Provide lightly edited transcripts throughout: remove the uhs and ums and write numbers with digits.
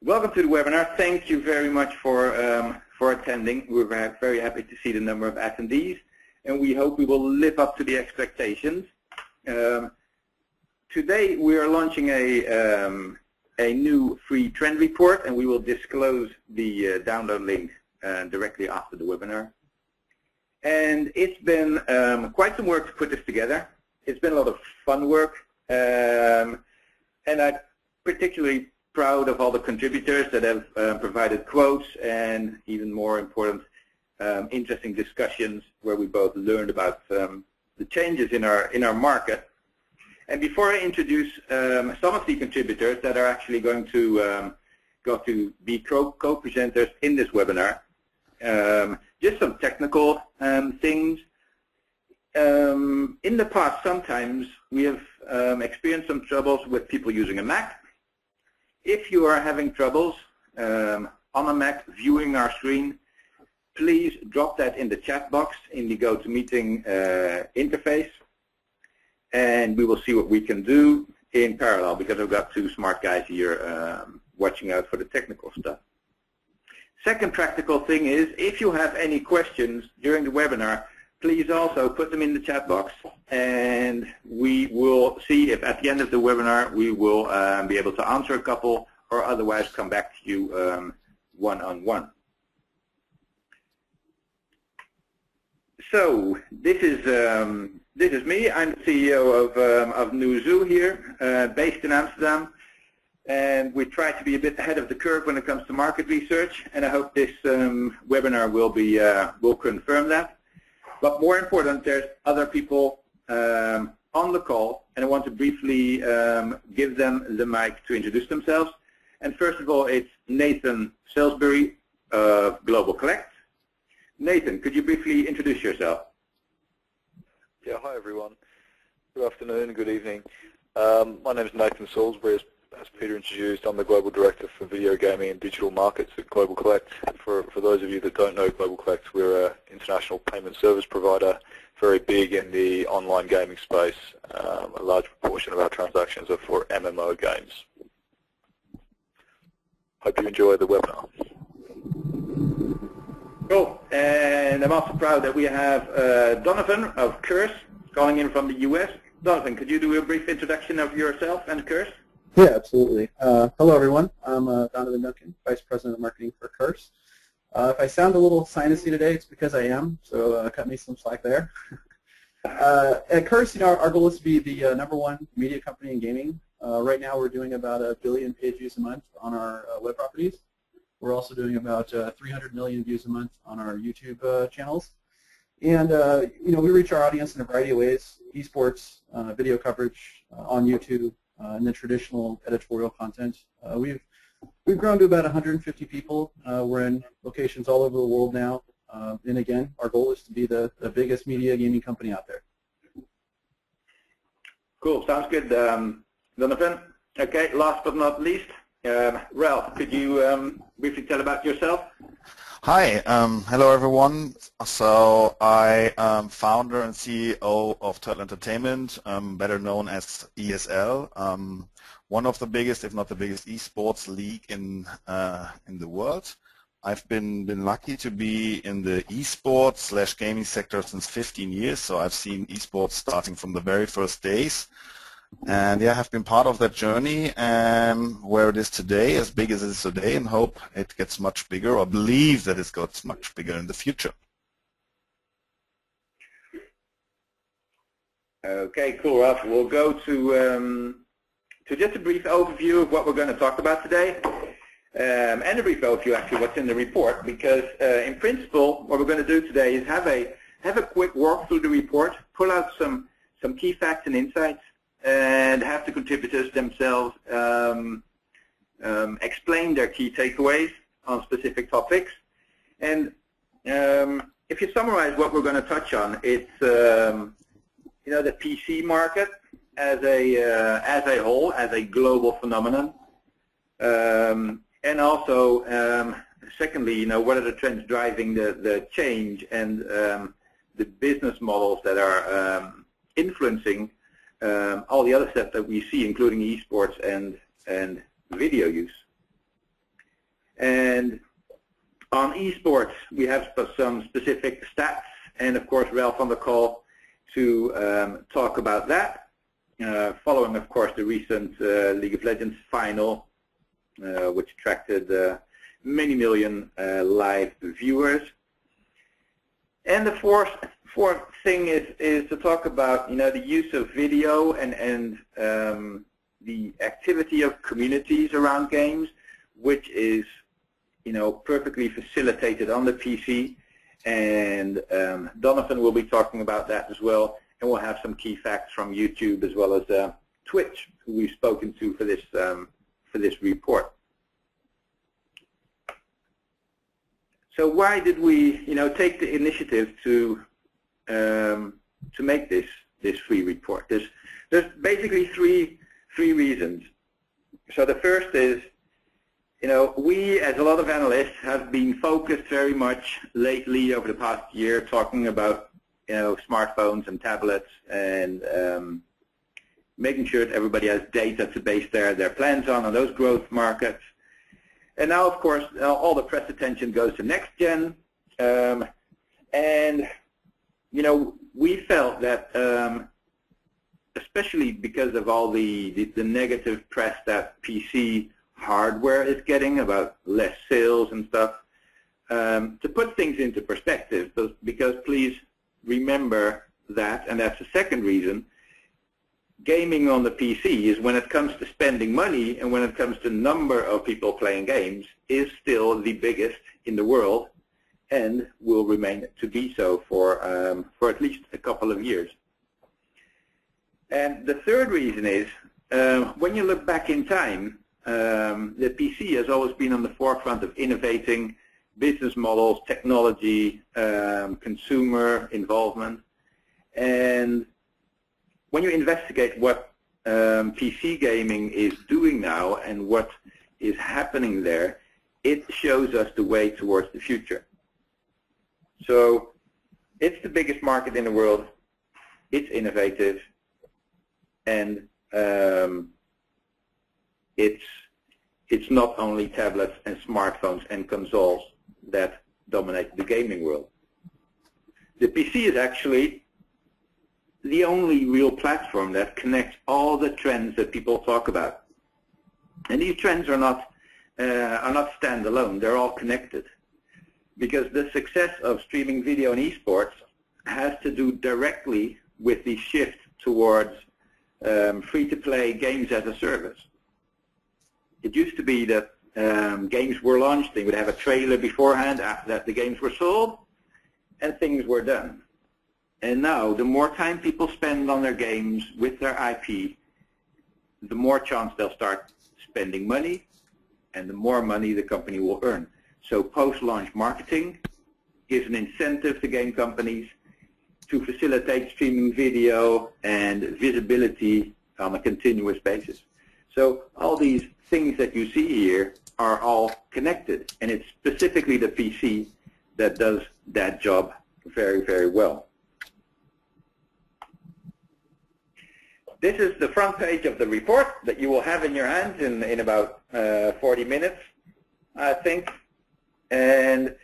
Welcome to the webinar. Thank you very much for attending. We're very happy to see the number of attendees, and we hope we will live up to the expectations. Today we are launching a new free trend report, and we will disclose the download link directly after the webinar. And it's been quite some work to put this together. It's been a lot of fun work, and I'm particularly proud of all the contributors that have provided quotes and, even more important, interesting discussions where we both learned about the changes in our market. And before I introduce some of the contributors that are actually going to be co-presenters in this webinar, just some technical things. In the past, sometimes we have experienced some troubles with people using a Mac. If you are having troubles on a Mac viewing our screen, please drop that in the chat box in the GoToMeeting interface, and we will see what we can do in parallel, because I've got two smart guys here watching out for the technical stuff. Second practical thing is, if you have any questions during the webinar, please also put them in the chat box, and we will see if at the end of the webinar we will be able to answer a couple, or otherwise come back to you one-on-one. So this is me. I'm the CEO of Newzoo here, based in Amsterdam, and we try to be a bit ahead of the curve when it comes to market research, and I hope this webinar will confirm that. But more important, there's other people on the call, and I want to briefly give them the mic to introduce themselves. And first of all, it's Nathan Salisbury of Global Collect. Nathan, could you briefly introduce yourself? Yeah, hi everyone. Good afternoon, good evening. My name is Nathan Salisbury. As Peter introduced, I'm the Global Director for Video Gaming and Digital Markets at Global Collect. For those of you that don't know Global Collect, we're an international payment service provider, very big in the online gaming space. A large proportion of our transactions are for MMO games. Hope you enjoy the webinar. Cool. And I'm also proud that we have Donovan of Curse calling in from the US. Donovan, could you do a brief introduction of yourself and Curse? Yeah, absolutely. Hello, everyone. I'm Donovan Duncan, Vice President of Marketing for Curse. If I sound a little sinusy today, it's because I am, so cut me some slack there. At Curse, our goal is to be the #1 media company in gaming. Right now, we're doing about 1 billion page views a month on our web properties. We're also doing about 300 million views a month on our YouTube channels. And we reach our audience in a variety of ways: esports, video coverage on YouTube, and then traditional editorial content. We've grown to about 150 people. We're in locations all over the world now. And again, our goal is to be the biggest media gaming company out there. Cool. Sounds good, Donovan. Okay, last but not least, Ralph, could you briefly tell about yourself? Hi, hello everyone. So I am founder and CEO of Untitled Entertainment, better known as ESL, one of the biggest, if not the biggest, esports league in the world. I've been lucky to be in the esports / gaming sector since 15 years, so I've seen esports starting from the very first days. And yeah, I've been part of that journey, and where it is today, as big as it is today, and hope it gets much bigger, or believe that it gets much bigger in the future. Okay, cool, Ralph. We'll go to just a brief overview of what we're going to talk about today, and a brief overview, actually, what's in the report, because in principle, what we're going to do today is have a quick walk through the report, pull out some key facts and insights, and have the contributors themselves explain their key takeaways on specific topics. And if you summarize what we're going to touch on, it's the PC market as a whole, as a global phenomenon, and also secondly, what are the trends driving the change and the business models that are influencing all the other stuff that we see, including esports and video use. And on esports, we have some specific stats, and of course Ralph on the call to talk about that, following of course the recent League of Legends final, which attracted many million live viewers. And the fourth thing is to talk about the use of video and the activity of communities around games, which is perfectly facilitated on the PC, and Donovan will be talking about that as well, and we'll have some key facts from YouTube as well as Twitch, who we've spoken to for this report. So why did we take the initiative to make this free report? There's basically three reasons. So the first is, we, as a lot of analysts, have been focused very much lately over the past year talking about, smartphones and tablets and making sure that everybody has data to base their plans on those growth markets. And now, of course, all the press attention goes to next gen. And, we felt that, especially because of all the negative press that PC hardware is getting about less sales and stuff, to put things into perspective, because please remember that, and that's the second reason, gaming on the PC is, when it comes to spending money and when it comes to number of people playing games, is still the biggest in the world and will remain to be so for at least a couple of years. And the third reason is, when you look back in time, the PC has always been on the forefront of innovating business models, technology, consumer involvement. And when you investigate what PC gaming is doing now and what is happening there, it shows us the way towards the future. So it's the biggest market in the world, it's innovative, and it's not only tablets and smartphones and consoles that dominate the gaming world. The PC is actually the only real platform that connects all the trends that people talk about. And these trends are not standalone, they're all connected. Because the success of streaming video and esports has to do directly with the shift towards free-to-play games as a service. It used to be that games were launched, they would have a trailer beforehand, after that the games were sold, and things were done. And now, the more time people spend on their games with their IP, the more chance they'll start spending money, and the more money the company will earn. So post-launch marketing gives an incentive to game companies to facilitate streaming video and visibility on a continuous basis. So all these things that you see here are all connected, and it's specifically the PC that does that job very, very well. This is the front page of the report that you will have in your hands in about 40 minutes, I think. And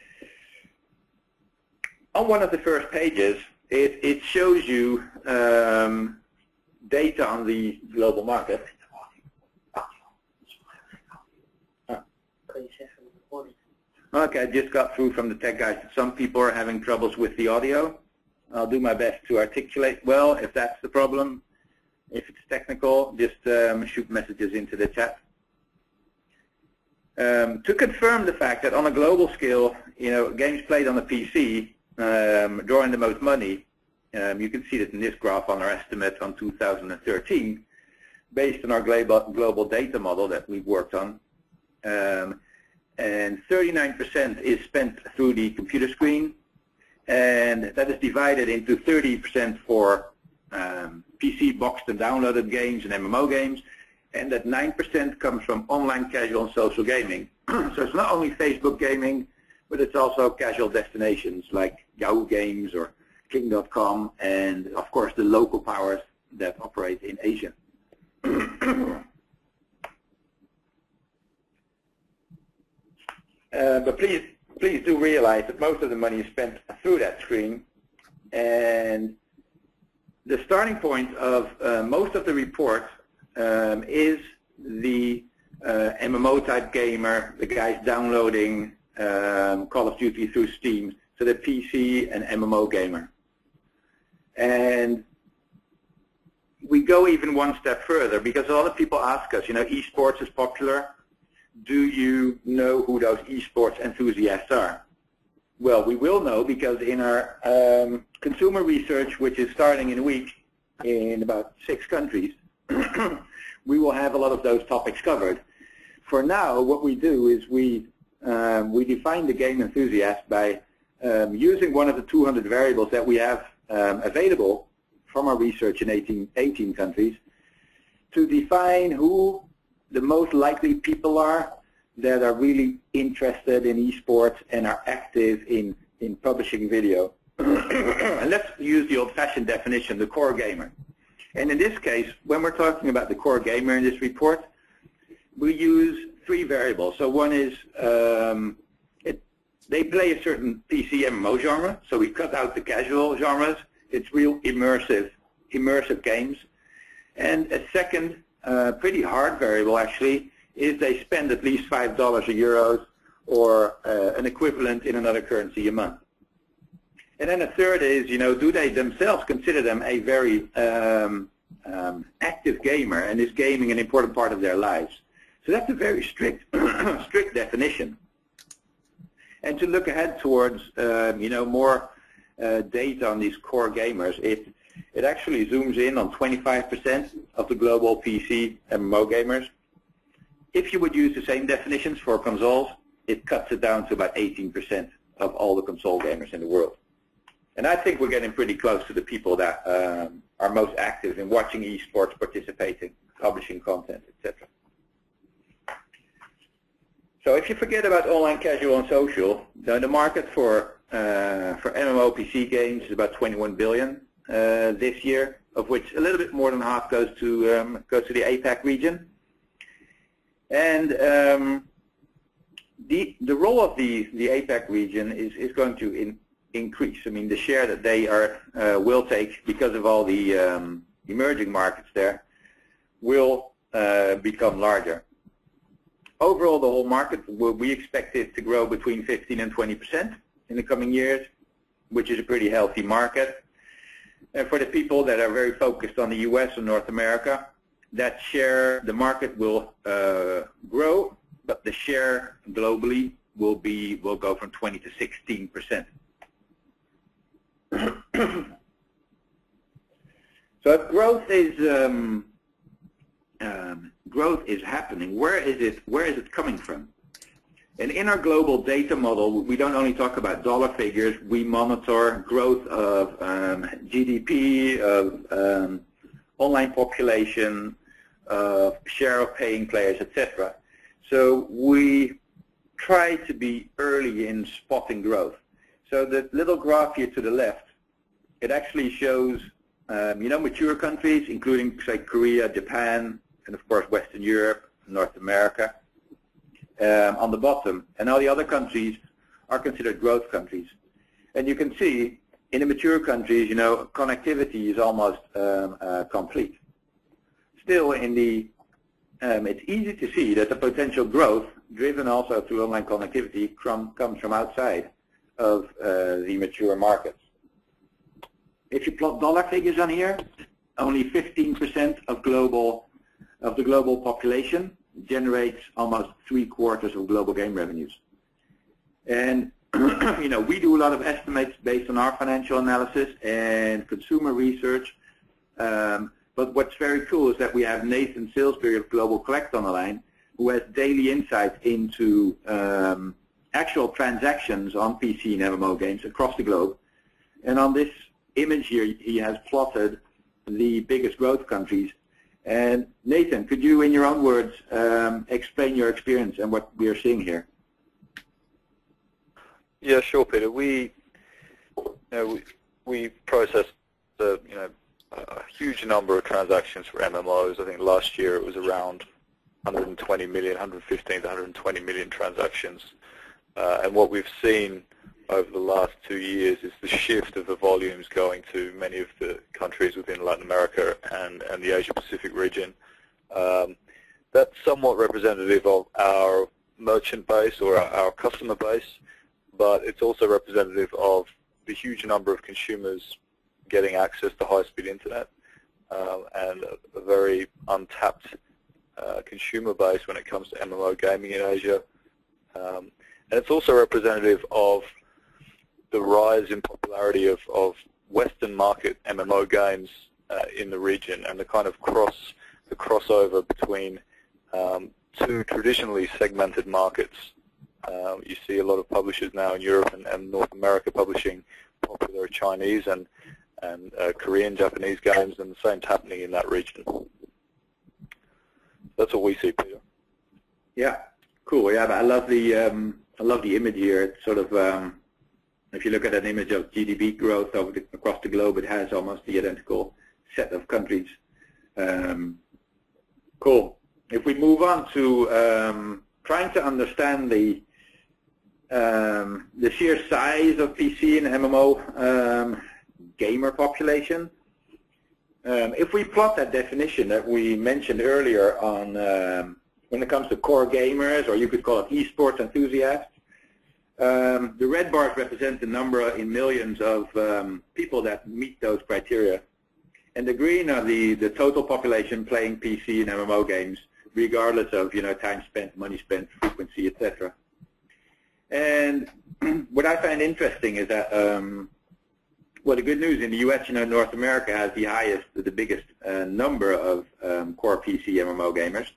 on one of the first pages, it shows you data on the global market. Okay, I just got through from the tech guys that some people are having troubles with the audio. I'll do my best to articulate well if that's the problem. If it's technical, just shoot messages into the chat. To confirm the fact that on a global scale, games played on the PC drawing the most money, you can see that in this graph on our estimate on 2013, based on our global data model that we've worked on. And 39% is spent through the computer screen, and that is divided into 30% for PC boxed and downloaded games and MMO games, and that 9% comes from online casual and social gaming. So it's not only Facebook gaming, but it's also casual destinations like Yahoo Games or King.com, and of course the local powers that operate in Asia. But please do realize that most of the money is spent through that screen, and the starting point of most of the reports is the MMO type gamer, the guys downloading Call of Duty through Steam, so the PC and MMO gamer. And we go even one step further, because a lot of people ask us, esports is popular. Do you know who those esports enthusiasts are? Well, we will know, because in our consumer research, which is starting in a week in about 6 countries, we will have a lot of those topics covered. For now, what we do is we define the game enthusiast by using one of the 200 variables that we have available from our research in 18 countries to define who the most likely people are that are really interested in esports and are active in publishing video. And let's use the old-fashioned definition, the core gamer. And in this case, when we're talking about the core gamer in this report, we use 3 variables. So one is they play a certain PC MMO genre, so we cut out the casual genres. It's real immersive games. And a second, pretty hard variable actually, is they spend at least $5 or euros or an equivalent in another currency a month. And then a third is, do they themselves consider them a very active gamer, and is gaming an important part of their lives? So that's a very strict definition. And to look ahead towards, more data on these core gamers, it actually zooms in on 25% of the global PC MMO gamers. If you would use the same definitions for consoles, it cuts it down to about 18% of all the console gamers in the world. And I think we're getting pretty close to the people that are most active in watching esports, participating, publishing content, etc. So if you forget about online, casual, and social, the market for MMO PC games is about 21 billion this year, of which a little bit more than half goes to the APAC region. And the role of the APAC region is going to increase. I mean, the share that they will take because of all the emerging markets there will become larger. Overall, the whole market, we expect it to grow between 15 and 20% in the coming years, which is a pretty healthy market. And for the people that are very focused on the US and North America, that share, the market will grow, but the share globally will go from 20 to 16%. So if growth is happening, where is it coming from? And in our global data model, we don't only talk about dollar figures, we monitor growth of GDP, of online population, share of paying players, etc. So we try to be early in spotting growth. So the little graph here to the left, it actually shows mature countries, including, say, Korea, Japan, and of course Western Europe, North America, on the bottom. And all the other countries are considered growth countries. And you can see in the mature countries, connectivity is almost complete. Still, it's easy to see that the potential growth, driven also through online connectivity, comes from outside of the mature markets. If you plot dollar figures on here, only 15% of the global population generates almost 3/4 of global game revenues. And we do a lot of estimates based on our financial analysis and consumer research. But what's very cool is that we have Nathan Salisbury of Global Collect on the line, who has daily insight into actual transactions on PC and MMO games across the globe. And on this image here, he has plotted the biggest growth countries. And Nathan, could you, in your own words, explain your experience and what we are seeing here? Yeah, sure, Peter. We process a huge number of transactions for MMOs. I think last year it was around 120 million, 115 to 120 million transactions And what we've seen over the last 2 years is the shift of the volumes going to many of the countries within Latin America and the Asia Pacific region. That's somewhat representative of our merchant base or our customer base, but it's also representative of the huge number of consumers getting access to high-speed internet and a very untapped consumer base when it comes to MMO gaming in Asia. And it's also representative of the rise in popularity of Western market MMO games in the region, and the kind of crossover between two traditionally segmented markets. You see a lot of publishers now in Europe and North America publishing popular Chinese and Korean, Japanese games, and the same's happening in that region. That's what we see, Peter. Yeah, cool. Yeah, I love the image here. It's sort of if you look at an image of GDP growth across the globe, it has almost the identical set of countries. Cool. If we move on to trying to understand the sheer size of PC and MMO gamer population, if we plot that definition that we mentioned earlier on when it comes to core gamers, or you could call it esports enthusiasts, the red bars represent the number in millions of people that meet those criteria, and the green are the total population playing PC and MMO games, regardless of time spent, money spent, frequency, etc. And what I find interesting is that well, the good news in the U.S., North America has the biggest number of core PC MMO gamers,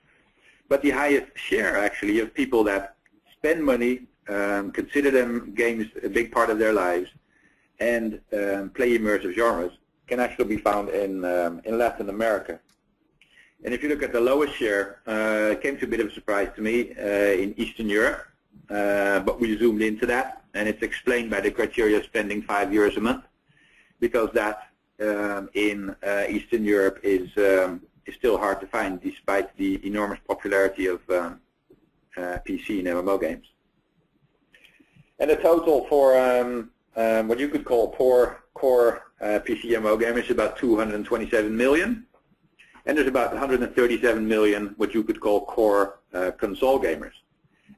but the highest share actually of people that spend money, consider them games a big part of their lives, and play immersive genres can actually be found in Latin America. And if you look at the lowest share, it came to a bit of a surprise to me in Eastern Europe, but we zoomed into that, and it's explained by the criteria of spending €5 a month, because that in Eastern Europe is still hard to find despite the enormous popularity of PC and MMO games. And the total for what you could call core PC MMO gamers is about 227 million. And there's about 137 million what you could call core console gamers.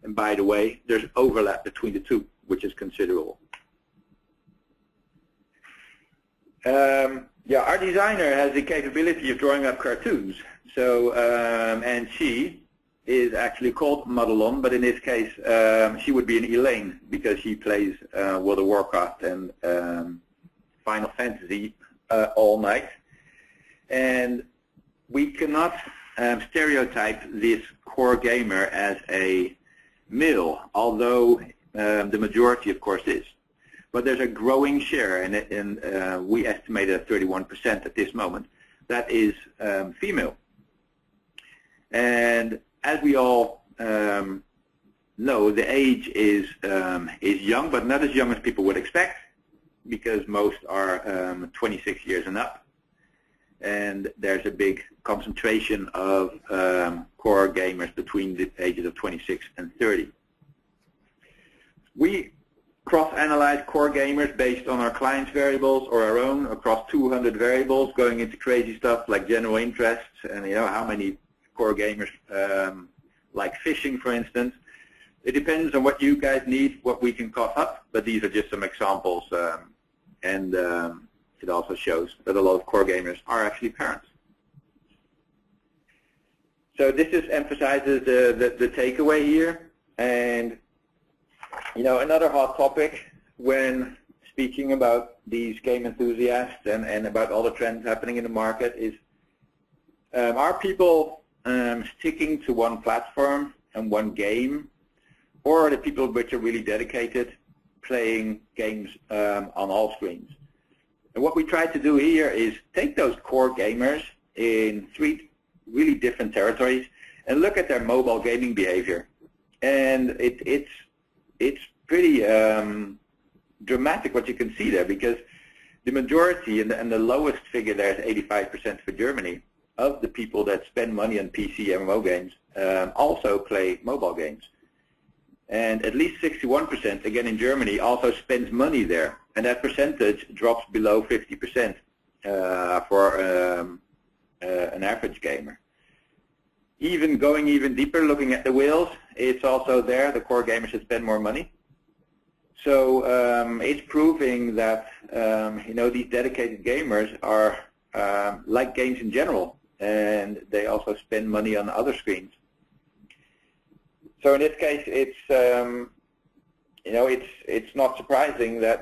And by the way, there's overlap between the two, which is considerable. Yeah, our designer has the capability of drawing up cartoons. So, and she is actually called Madelon, but in this case, she would be an Elaine because she plays World of Warcraft and Final Fantasy all night. And we cannot stereotype this core gamer as a male, although the majority, of course, is. But there's a growing share, and we estimate at 31% at this moment, that is female. And as we all know, the age is young, but not as young as people would expect, because most are 26 years and up. And there's a big concentration of core gamers between the ages of 26 and 30. We cross-analyze core gamers based on our clients' variables or our own across 200 variables, going into crazy stuff like general interests and how many core gamers like fishing, for instance. It depends on what you guys need, what we can cough up, but these are just some examples, and it also shows that a lot of core gamers are actually parents. So this just emphasizes the takeaway here. And another hot topic when speaking about these game enthusiasts and about all the trends happening in the market is, are people sticking to one platform and one game, or are the people which are really dedicated playing games on all screens? And what we try to do here is take those core gamers in 3 really different territories and look at their mobile gaming behavior. And it's pretty dramatic what you can see there, because the majority and the lowest figure there is 85% for Germany of the people that spend money on PC MMO games also play mobile games. And at least 61%, again in Germany, also spends money there. And that percentage drops below 50% for an average gamer. Even going even deeper, looking at the whales, it's also there. The core gamers should spend more money. So it's proving that these dedicated gamers are like games in general, and they also spend money on other screens. So in this case, it's not surprising that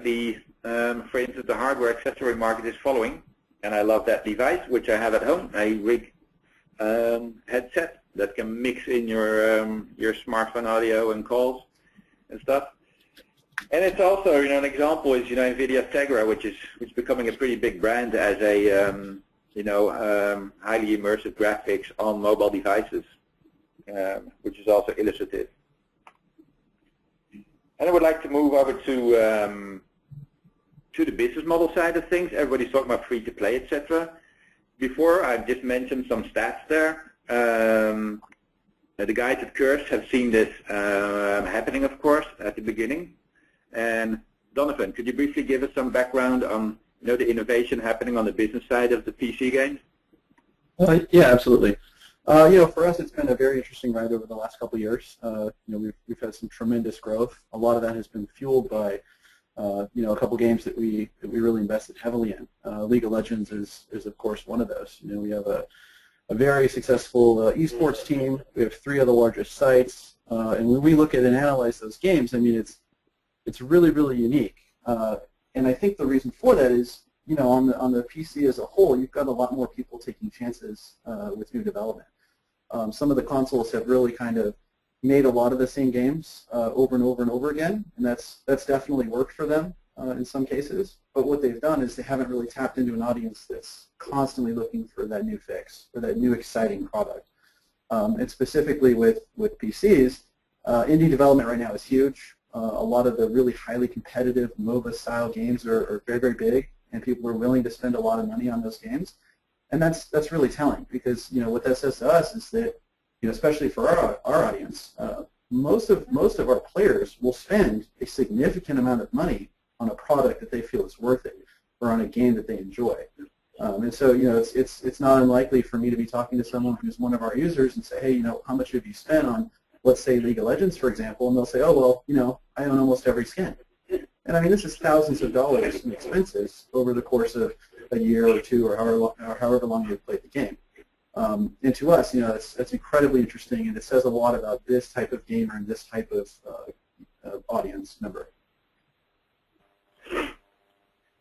for instance, the hardware accessory market is following. And I love that device, which I have at home, a Rig headset that can mix in your smartphone audio and calls and stuff. And it's also, an example is, NVIDIA Tegra, which is becoming a pretty big brand as a, highly immersive graphics on mobile devices, which is also illustrative. And I would like to move over to the business model side of things. Everybody's talking about free-to-play, etc. Before, I've just mentioned some stats there. The guys at Curse have seen this happening, of course, at the beginning. And Donovan, could you briefly give us some background on the innovation happening on the business side of the PC games? Yeah, absolutely. For us, it's been a very interesting ride over the last couple of years. We've had some tremendous growth. A lot of that has been fueled by a couple games that we really invested heavily in. League of Legends is of course one of those. We have a very successful esports team. We have 3 of the largest sites, and when we look at and analyze those games, I mean it's really, really unique. And I think the reason for that is, on the PC as a whole, you've got a lot more people taking chances with new development. Some of the consoles have really kind of made a lot of the same games over and over and over again, and that's definitely worked for them in some cases. But what they've done is they haven't really tapped into an audience that's constantly looking for that new fix, or that new exciting product. And specifically with PCs, indie development right now is huge. A lot of the really highly competitive MOBA-style games are very, very big, and people are willing to spend a lot of money on those games. And that's really telling, because what that says to us is that, especially for our audience, most of our players will spend a significant amount of money on a product that they feel is worth it, or on a game that they enjoy. And so it's not unlikely for me to be talking to someone who's one of our users and say, hey, how much have you spent on, let's say, League of Legends, for example, and they'll say, oh, well, I own almost every skin. And I mean, this is thousands of dollars in expenses over the course of a year or two, or however long you've played the game. And to us, that's incredibly interesting, and it says a lot about this type of gamer and this type of audience member.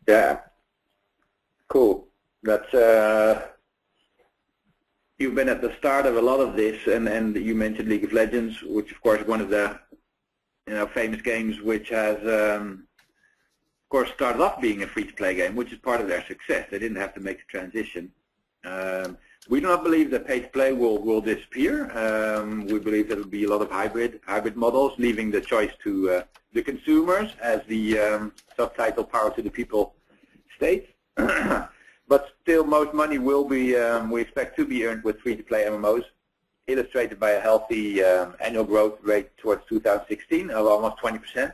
Yeah, cool. That's you've been at the start of a lot of this, and you mentioned League of Legends, which of course is one of the famous games which has of course started off being a free-to-play game, which is part of their success. They didn't have to make the transition. We do not believe that pay-to-play will disappear. We believe there will be a lot of hybrid models, leaving the choice to the consumers, as the subtitle "Power to the People" states. But still, most money will be, we expect to be earned with free-to-play MMOs, illustrated by a healthy annual growth rate towards 2016 of almost 20%.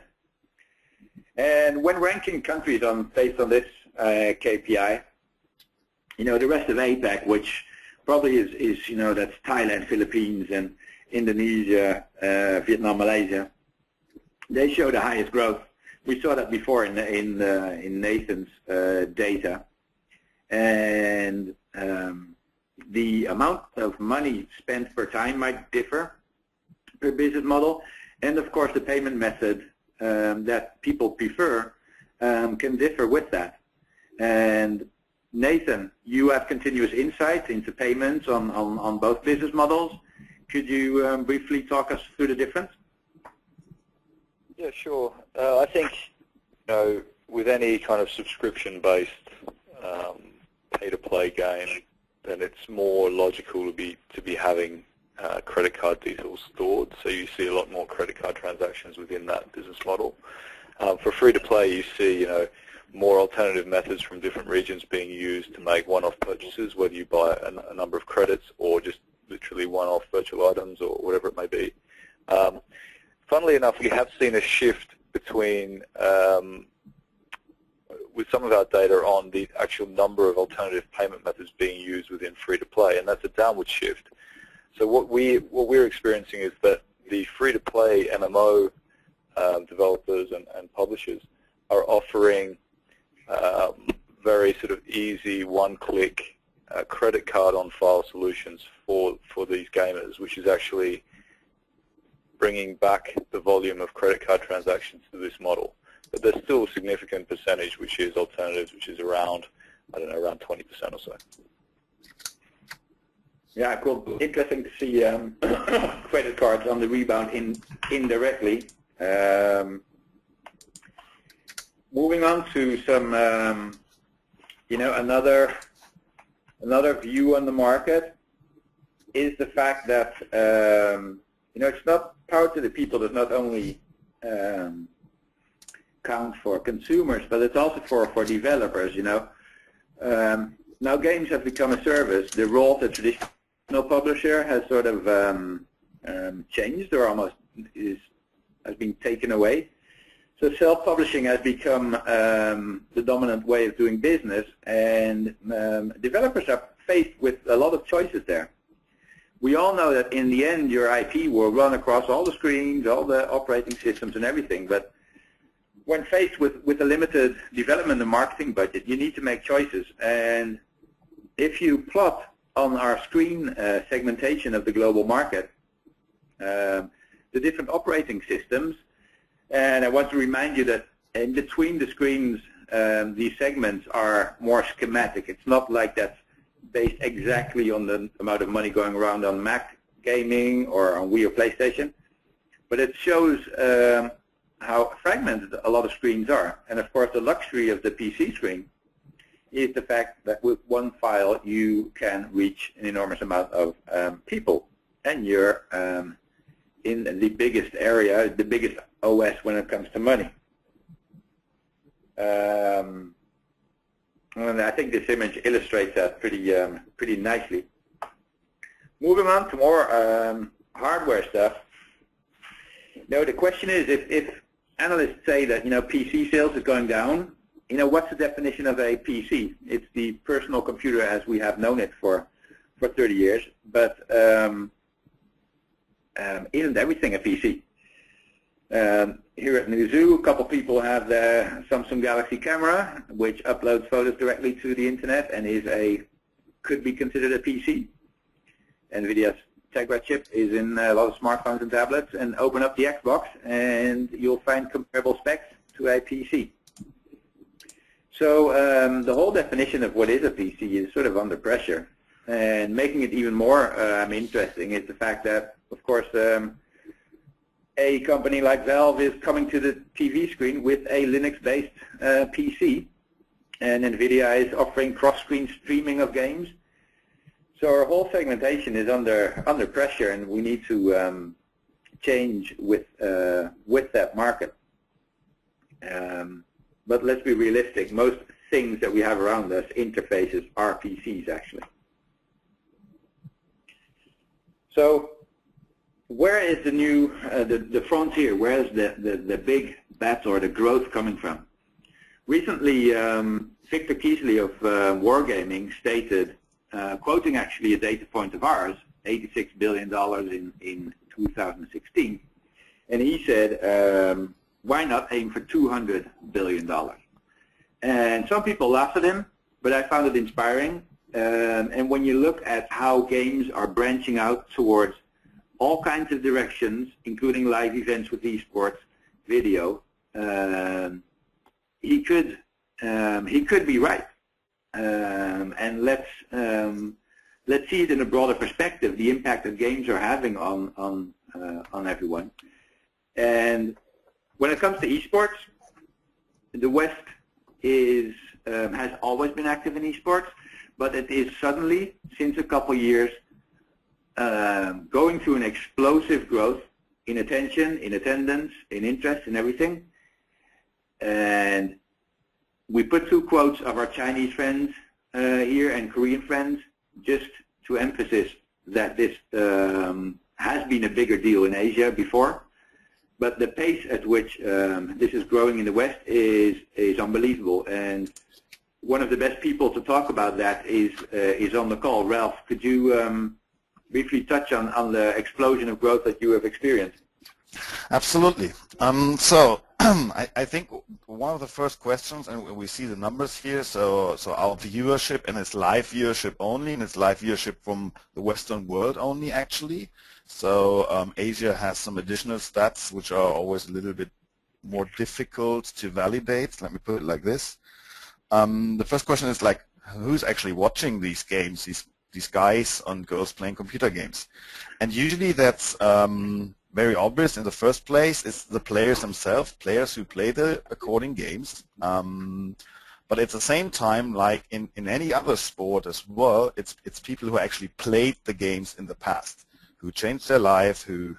And when ranking countries based on this KPI, the rest of APAC, which probably is that's Thailand, Philippines, and Indonesia, Vietnam, Malaysia, they show the highest growth. We saw that before in Nathan's data. And the amount of money spent per time might differ per business model, and of course the payment method that people prefer can differ with that. And Nathan, you have continuous insight into payments on both business models. Could you briefly talk us through the difference? Yeah, sure. I think with any kind of subscription-based pay-to-play game, then it's more logical to be having credit card details stored. So you see a lot more credit card transactions within that business model. For free-to-play, you see more alternative methods from different regions being used to make one-off purchases, whether you buy a number of credits or just literally one-off virtual items or whatever it may be. funnily enough, we have seen a shift between, with some of our data on the actual number of alternative payment methods being used within free-to-play, and that's a downward shift. So what we're experiencing is that the free-to-play MMO developers and publishers are offering very sort of easy one-click credit card on file solutions for these gamers, which is actually bringing back the volume of credit card transactions to this model. But there's still a significant percentage which is alternatives, which is around, I don't know, around 20% or so. Yeah, cool. Interesting to see credit cards on the rebound indirectly. Moving on to some, another view on the market is the fact that it's not power to the people that not only count for consumers, but it's also for developers. Now games have become a service. The role of the traditional publisher has sort of changed, or almost has been taken away. So self-publishing has become the dominant way of doing business, and developers are faced with a lot of choices there. We all know that in the end your IP will run across all the screens, all the operating systems and everything, but when faced with a limited development and marketing budget, you need to make choices. And if you plot on our screen segmentation of the global market, the different operating systems, and I want to remind you that in between the screens, these segments are more schematic. It's not like that's based exactly on the amount of money going around on Mac gaming or on Wii or PlayStation, but it shows how fragmented a lot of screens are. And of course, the luxury of the PC screen is the fact that with one file you can reach an enormous amount of people, and you're in the biggest area, the biggest OS when it comes to money. And I think this image illustrates that pretty nicely. Moving on to more hardware stuff. The question is, if analysts say that PC sales is going down, what's the definition of a PC? It's the personal computer as we have known it for 30 years, but isn't everything a PC? Here at Newzoo, a couple people have the Samsung Galaxy camera, which uploads photos directly to the internet and could be considered a PC. NVIDIA's Tegra chip is in a lot of smartphones and tablets, and open up the Xbox and you'll find comparable specs to a PC. So the whole definition of what is a PC is sort of under pressure, and making it even more interesting is the fact that, of course, a company like Valve is coming to the TV screen with a Linux-based PC, and NVIDIA is offering cross-screen streaming of games. So our whole segmentation is under pressure, and we need to change with that market. But let's be realistic. Most things that we have around us, interfaces, are PCs actually. So where is the new the frontier? Where is the big bet or the growth coming from? Recently, Victor Keesley of Wargaming stated, quoting actually a data point of ours, $86 billion in 2016, and he said, why not aim for $200 billion? And some people laughed at him, but I found it inspiring. And when you look at how games are branching out towards all kinds of directions, including live events with esports, video, he could be right. And let's see it in a broader perspective, the impact that games are having on everyone. And when it comes to esports, the West has always been active in esports, but it is suddenly, since a couple of years, going through an explosive growth in attention, in attendance, in interest, in everything. And we put two quotes of our Chinese friends here and Korean friends, just to emphasize that this has been a bigger deal in Asia before. but the pace at which this is growing in the West is unbelievable. And one of the best people to talk about that is on the call. Ralph, could you briefly touch on the explosion of growth that you have experienced? Absolutely. So I think one of the first questions, and we see the numbers here, so our viewership, and it's live viewership only, and it's live viewership from the Western world only, actually. So Asia has some additional stats which are always a little bit more difficult to validate. Let me put it like this. The first question is like, who's actually watching these games, these guys and girls playing computer games? And usually that's very obvious in the first place. It's the players themselves, players who play the according games. But at the same time, like in any other sport as well, it's people who actually played the games in the past, who changed their life, who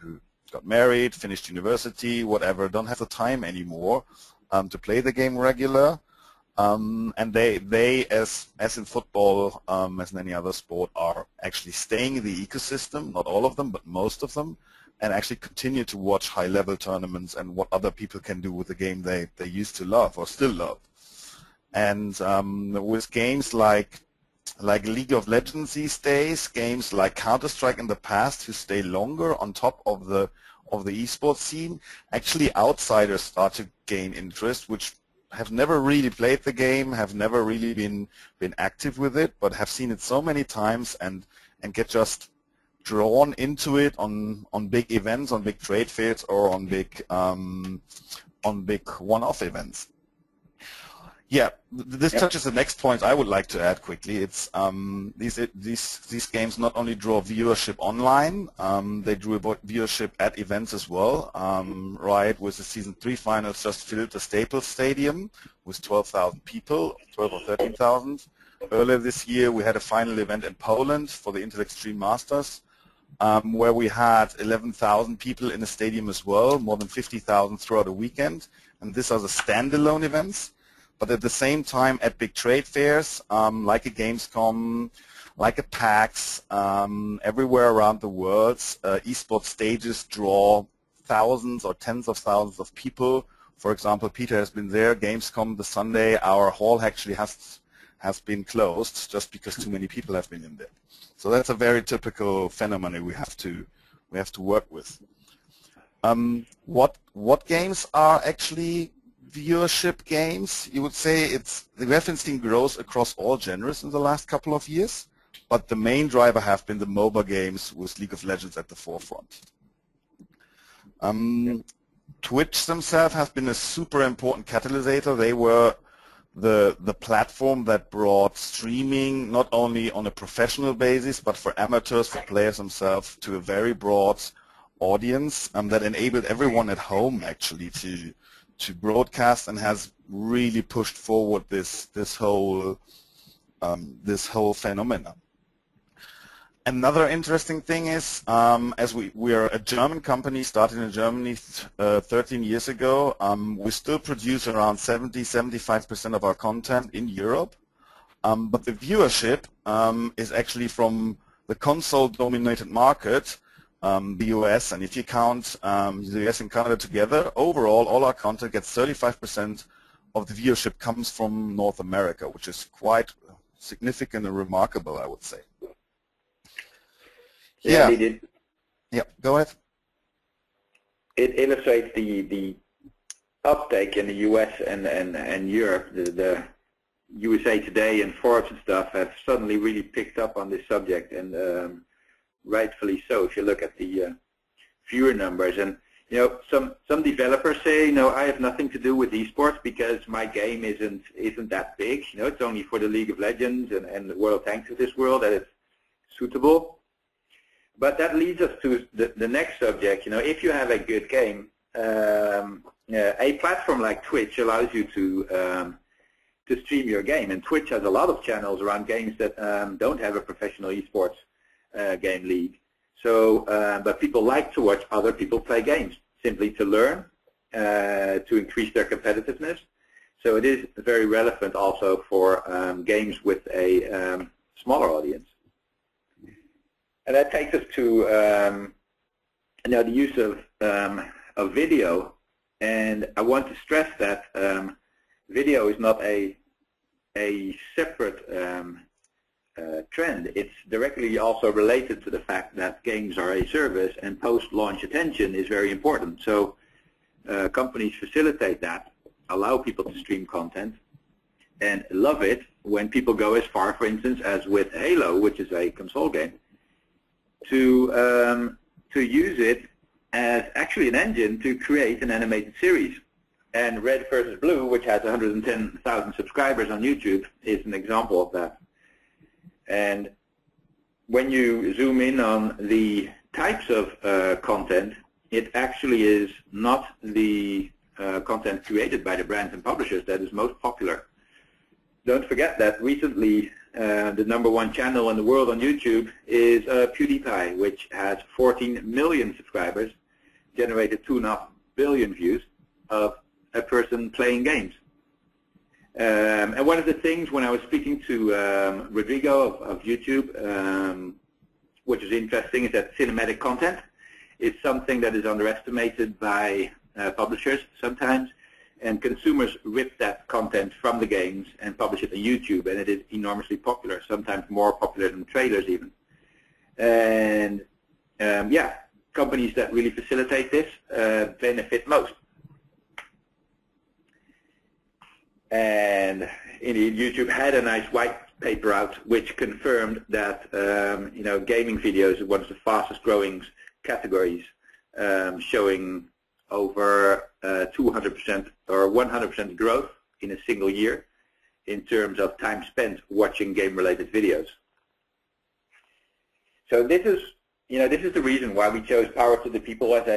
got married, finished university, whatever, don't have the time anymore to play the game regular. And they as in football, as in any other sport, are actually staying in the ecosystem, not all of them, but most of them, and actually continue to watch high-level tournaments and what other people can do with the game they used to love or still love. And with games like League of Legends these days, games like Counter-Strike in the past, who stay longer on top of the esports scene, actually outsiders start to gain interest, which have never really played the game, have never really been active with it, but have seen it so many times and get just drawn into it on big events, on big trade fairs, or on big one-off events. Yeah, this touches the next point I would like to add quickly. It's these games not only draw viewership online, they drew viewership at events as well. Right, with the Season 3 finals just filled the Staples Stadium with 12,000 people, 12 or 13,000. Earlier this year we had a final event in Poland for the Intel Extreme Masters, where we had 11,000 people in the stadium as well, more than 50,000 throughout the weekend. And these are the standalone events. But at the same time, at big trade fairs, like a Gamescom, like a PAX, everywhere around the world, esports stages draw thousands or tens of thousands of people. For example, Peter has been there, Gamescom the Sunday, our hall actually has been closed just because too many people have been in there. So that's a very typical phenomenon we have to work with. What games are actually viewership games? You would say we haven't seen growth across all genres in the last couple of years, but the main driver have been the MOBA games with League of Legends at the forefront. Twitch themselves has been a super important catalyst. They were the platform that brought streaming not only on a professional basis, but for amateurs, for players themselves, to a very broad audience, that enabled everyone at home actually to broadcast, and has really pushed forward this whole phenomenon. Another interesting thing is, as we are a German company, started in Germany 13 years ago, we still produce around 70-75% of our content in Europe, but the viewership is actually from the console-dominated market, the US, and if you count the US and Canada together, overall all our content gets 35% of the viewership comes from North America, which is quite significant and remarkable, I would say. Yeah, yeah, go ahead. It illustrates the uptake in the US and Europe. The USA Today and Forbes and stuff have suddenly really picked up on this subject, and rightfully so. If you look at the viewer numbers, and some developers say, I have nothing to do with esports because my game isn't that big. It's only for the League of Legends and the World Tanks of this world that it's suitable. But that leads us to the next subject. If you have a good game, a platform like Twitch allows you to stream your game, and Twitch has a lot of channels around games that don't have a professional esports game league. So, but people like to watch other people play games, simply to learn, to increase their competitiveness. So it is very relevant also for games with a smaller audience. And that takes us to the use of of video, and I want to stress that video is not a separate trend. It's directly also related to the fact that games are a service, and post-launch attention is very important. So companies facilitate that, allow people to stream content, and love it when people go as far, for instance, as with Halo, which is a console game, to use it as actually an engine to create an animated series. And Red vs. Blue, which has 110,000 subscribers on YouTube, is an example of that. And when you zoom in on the types of content, it actually is not the content created by the brands and publishers that is most popular. Don't forget that recently the #1 channel in the world on YouTube is PewDiePie, which has 14 million subscribers, generated 2.5 billion views of a person playing games. And one of the things when I was speaking to Rodrigo of YouTube, which is interesting, is that cinematic content is something that is underestimated by publishers sometimes, and consumers rip that content from the games and publish it on YouTube, and it is enormously popular, sometimes more popular than trailers even. And yeah, companies that really facilitate this benefit most. And indeed, YouTube had a nice white paper out which confirmed that you know, gaming videos is one of the fastest growing categories, showing over 200% or 100% growth in a single year in terms of time spent watching game-related videos. So this is, you know, this is the reason why we chose power to the people as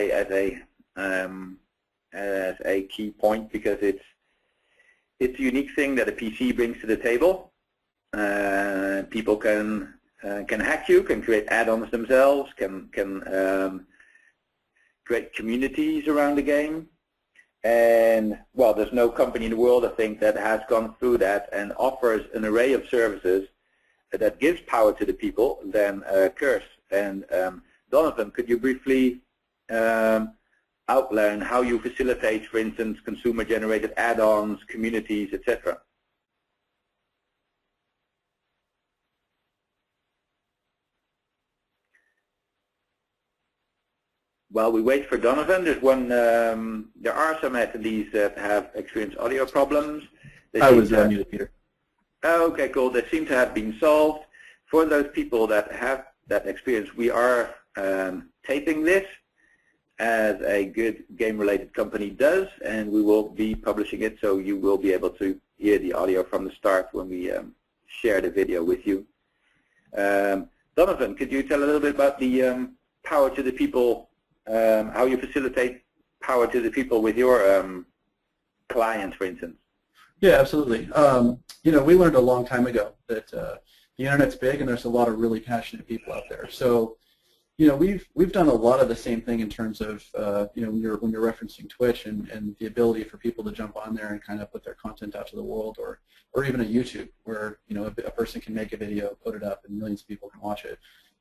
a key point, because it's a unique thing that a PC brings to the table. People can hack you, can create add-ons themselves, can create communities around the game. And, well, there's no company in the world, I think, that has gone through that and offers an array of services that gives power to the people than Curse. And Donovan, could you briefly outline how you facilitate, for instance, consumer-generated add-ons, communities, etc.? While we wait for Donovan, there's one. There are some attendees that have experienced audio problems. I was muted, Peter. Okay, cool. They seem to have been solved. For those people that have that experience, we are taping this, as a good game-related company does, and we will be publishing it, so you will be able to hear the audio from the start when we share the video with you. Donovan, could you tell a little bit about the power to the people, how you facilitate power to the people with your clients, for instance? Yeah, absolutely. You know, we learned a long time ago that the internet's big and there's a lot of really passionate people out there. So, you know, we've done a lot of the same thing in terms of you know, when you're referencing Twitch and the ability for people to jump on there and kind of put their content out to the world, or even a YouTube where, you know, a person can make a video, put it up, and millions of people can watch it.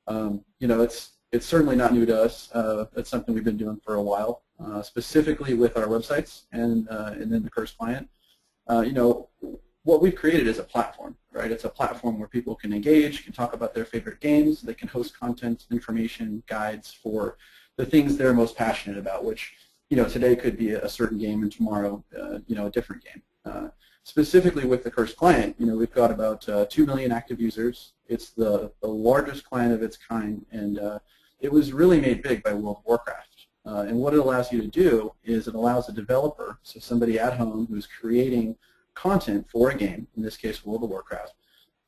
You know, it's certainly not new to us. It's something we've been doing for a while, specifically with our websites and then the Curse client. You know, what we've created is a platform, right? It's a platform where people can engage, can talk about their favorite games, they can host content, information, guides for the things they're most passionate about, which, you know, today could be a certain game and tomorrow, you know, a different game. Specifically with the Curse client, you know, we've got about 2 million active users. It's the largest client of its kind, and it was really made big by World of Warcraft. And what it allows you to do is it allows a developer, so somebody at home who's creating content for a game, in this case World of Warcraft,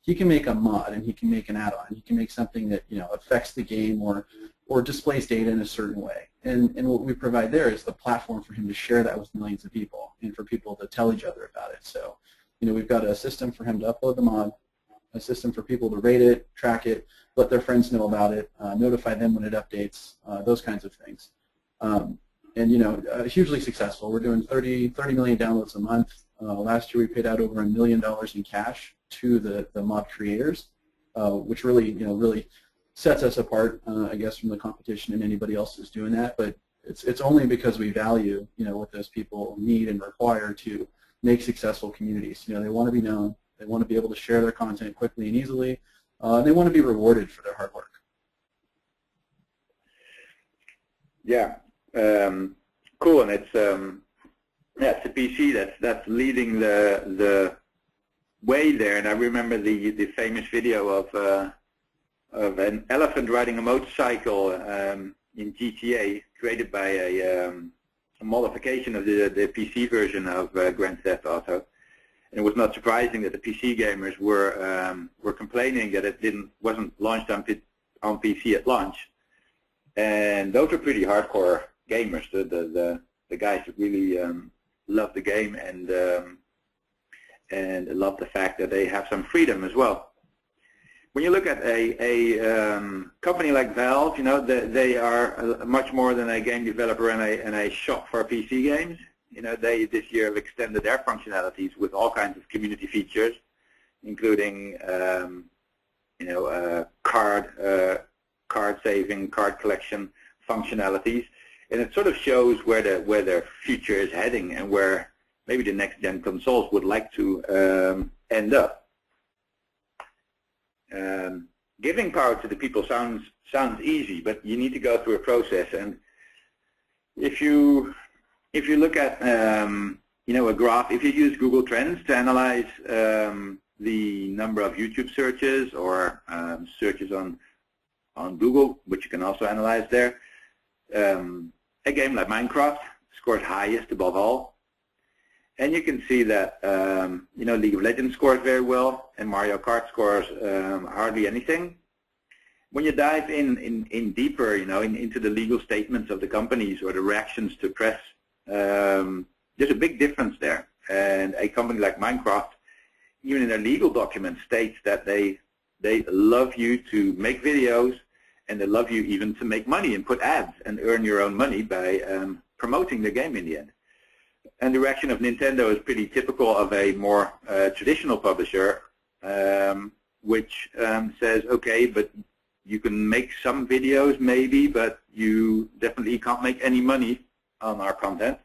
he can make a mod and he can make an add-on. He can make something that, you know, affects the game or displays data in a certain way. And what we provide there is the platform for him to share that with millions of people and for people to tell each other about it. So, you know, we've got a system for him to upload the mod, a system for people to rate it, track it, let their friends know about it, notify them when it updates, those kinds of things. And, you know, hugely successful. We're doing 30 million downloads a month. Last year we paid out over $1 million in cash to the mod creators, which really, you know, really sets us apart, I guess, from the competition and anybody else who's doing that. But It's only because we value, what those people need and require to make successful communities. They want to be known, they want to be able to share their content quickly and easily, and they want to be rewarded for their hard work. Yeah, cool, and it's the PC that's leading the way there. And I remember the famous video of an elephant riding a motorcycle in GTA, created by a modification of the PC version of Grand Theft Auto. And it was not surprising that the PC gamers were complaining that it wasn't launched on PC at launch. And those are pretty hardcore gamers, the guys that really love the game and love the fact that they have some freedom as well. When you look at a company like Valve, they are much more than a game developer and a shop for PC games. They this year have extended their functionalities with all kinds of community features, including card saving, card collection functionalities, and it sort of shows where their future is heading and where maybe the next gen consoles would like to end up. Giving power to the people sounds easy, but you need to go through a process. And if you look at a graph, if you use Google Trends to analyze the number of YouTube searches or searches on Google, which you can also analyze there, a game like Minecraft scores highest above all. And you can see that League of Legends scores very well, and Mario Kart scores hardly anything. When you dive in deeper, into the legal statements of the companies or the reactions to press, there's a big difference there. And a company like Minecraft, even in their legal documents, states that they love you to make videos, and they love you even to make money and put ads and earn your own money by promoting the game in the end. And the reaction of Nintendo is pretty typical of a more traditional publisher, which says, okay, but you can make some videos maybe, but you definitely can't make any money on our content.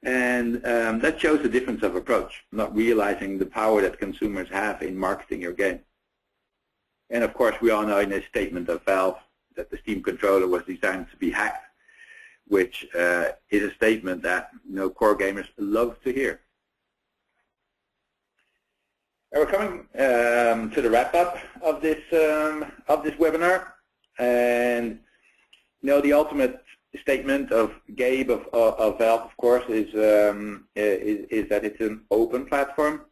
And that shows the difference of approach, not realizing the power that consumers have in marketing your game. And of course, we all know in a statement of Valve that the Steam controller was designed to be hacked, which is a statement that core gamers love to hear. And we're coming to the wrap-up of this webinar, and the ultimate statement of Gabe of Valve, of course, is that it's an open platform,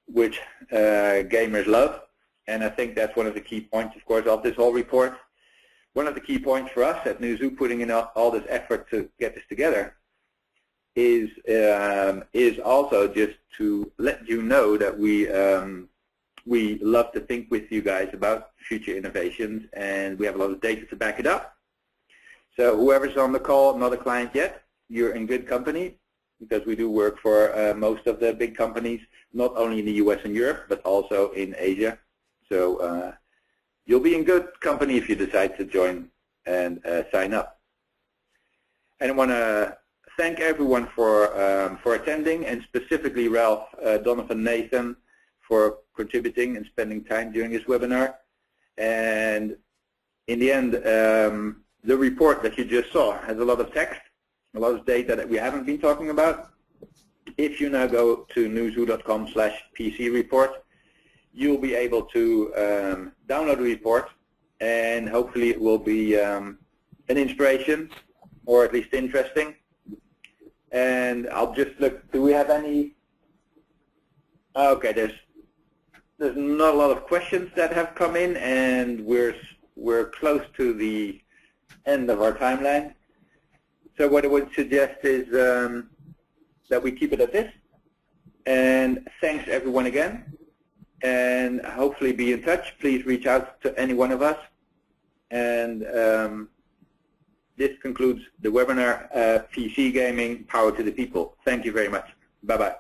which gamers love, and I think that's one of the key points, of course, of this whole report. One of the key points for us at Newzoo, putting in all this effort to get this together, is also just to let you know that we love to think with you guys about future innovations, and we have a lot of data to back it up. So whoever's on the call, not a client yet, you're in good company, because we do work for most of the big companies, not only in the US and Europe, but also in Asia. So you'll be in good company if you decide to join and sign up. And I want to thank everyone for attending, and specifically Ralph, Donovan, Nathan for contributing and spending time during this webinar. And in the end, the report that you just saw has a lot of text, a lot of data that we haven't been talking about. If you now go to newzoo.com/PC report, you'll be able to download the report, and hopefully it will be an inspiration, or at least interesting. And I'll just look, do we have any? Okay, there's not a lot of questions that have come in, and we're close to the end of our timeline. So what I would suggest is that we keep it at this. And thanks everyone again. And hopefully be in touch. Please reach out to any one of us. And this concludes the webinar, PC Gaming, Power to the People. Thank you very much. Bye-bye.